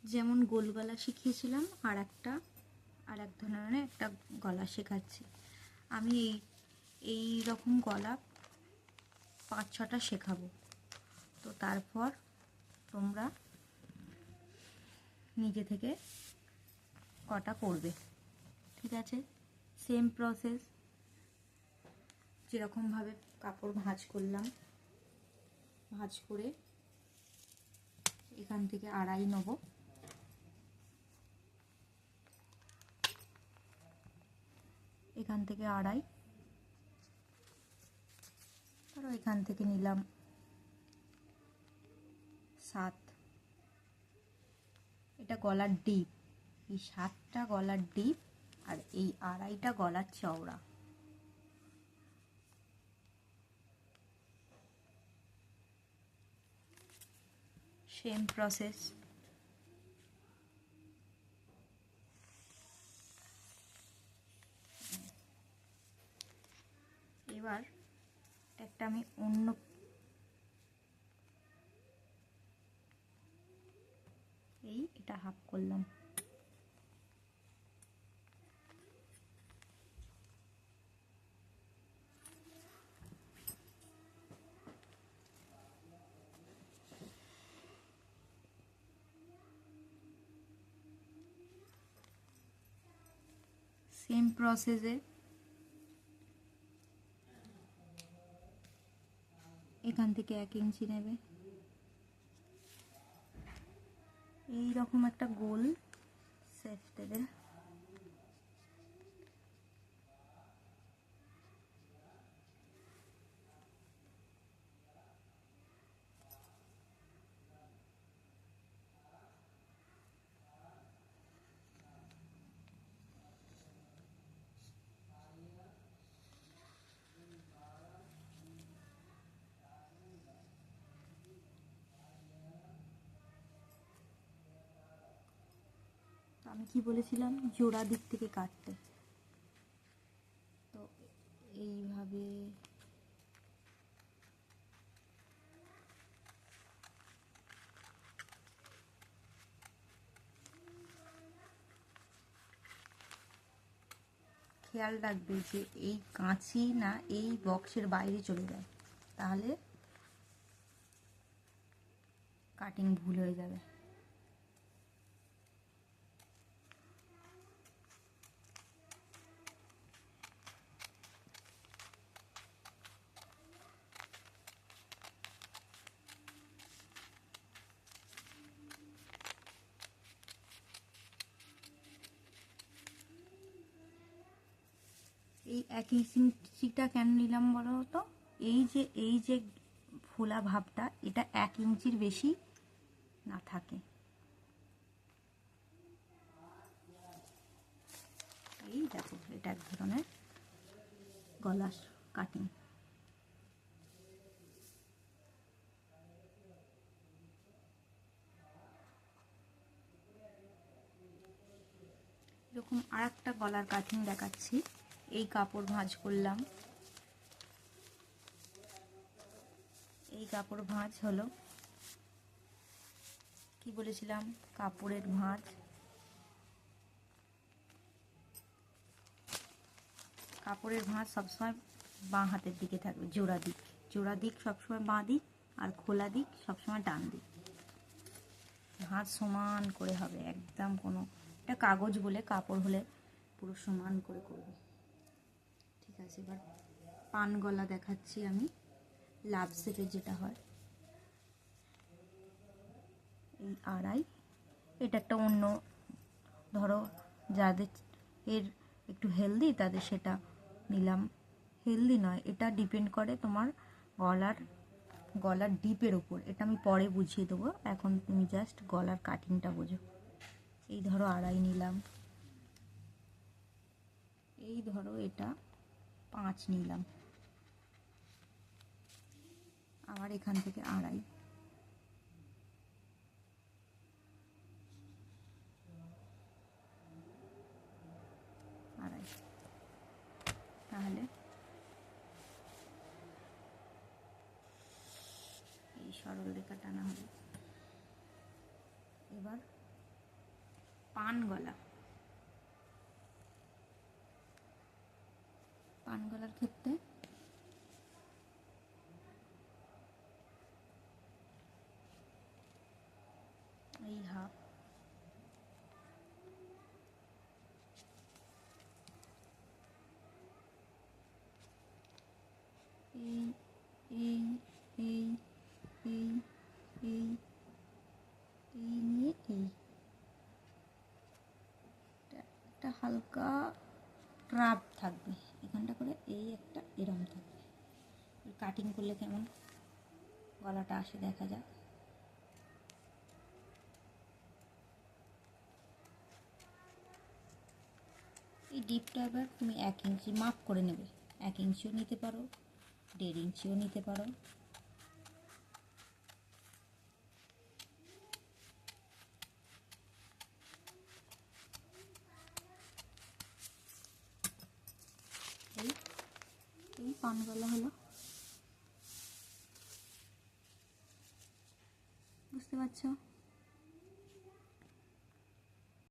যেমন গোল গলা শিখিয়েছিলাম, আর এক ধরনের একটা গলা শেখাচ্ছি। আমি এই রকম গলা 5-6টা শেখাবো। তো তারপর তোমরা নিজে থেকে কটা করবে, ঠিক আছে? সেম প্রসেস, যেরকমভাবে কাপড় ভাঁজ করলাম, ভাঁজ করে এখান থেকে আড়াই নেব। এখান থেকে আড়াই, আর এখান থেকে নিলাম 7। এটা গলার ডিপ, এই 7টা গলার ডিপ, আর এই আড়াইটা গলার চওড়া। Same process. এবার একটা আমি অন্য এটা হাফ করলাম। সেম প্রসেসে এখান থেকে 1 ইঞ্চি নেবে, এই রকম একটা গোল শেপ দেবে। আমি কি বলেছিলাম, জোড়া দিক থেকে কাটতে। তো এইভাবে খেয়াল রাখবে যে এই কাঁচি না এই বক্সের বাইরে চলে যায়, তাহলে কাটিং ভুল হয়ে যাবে। এই 1 ইঞ্চিটা কেন নিলাম বলো তো? এই যে ফোলা ভাবটা, এটা 1 ইঞ্চির বেশি না থাকে। এই দেখো, এটা এক ধরনের গলা কাটিং। এরকম আর একটা গলার কাটিং দেখাচ্ছি। এই কাপড় ভাঁজ করলাম, এই কাপড় ভাঁজ হলো, কি বলেছিলাম, কাপড়ের ভাঁজ। কাপড়ের ভাঁজ সবসময় বাঁ হাতের দিকে থাকবে, জোড়া দিক সবসময় বাঁ দিক, আর খোলা দিক সবসময় ডান দিক। ভাঁজ সমান করে হবে, একদম কোনো, এটা কাগজ বলে, কাপড় হলে পুরো সমান করে করবে, ঠিক আছে? এবার পান গলা দেখাচ্ছি আমি, লাভ শেপের যেটা হয়। এই আড়াই, এটা একটা অন্য, ধরো যাদের এর একটু হেলদি তাদের সেটা নিলাম। হেলদি নয়, এটা ডিপেন্ড করে তোমার গলার ডিপের উপর। এটা আমি পরে বুঝিয়ে দেবো, এখন তুমি জাস্ট গলার কাটিংটা বোঝো। এই ধরো আড়াই নিলাম, এই ধরো এটা 5 নিলাম, আবার এখান থেকে আড়াই, তাহলে এই সরল রেখা টানা হবে। এবার পান গলা। পান গলার ক্ষেত্রে এই হাফ, এই এই এই এই এই এই নিয়ে এই একটা হালকা ট্রাপ থাকবে এখানটা করে, এই একটা এরম থাকবে। কাটিং করলে কেমন গলাটা আসে দেখা যাক। এই ডিপটা এবার তুমি 1 ইঞ্চি মাপ করে নেবে। 1 ইঞ্চিও নিতে পারো, 1.5 ইঞ্চিও নিতে পারো। এই এই পান গলা হলো, বুঝতে পারছো?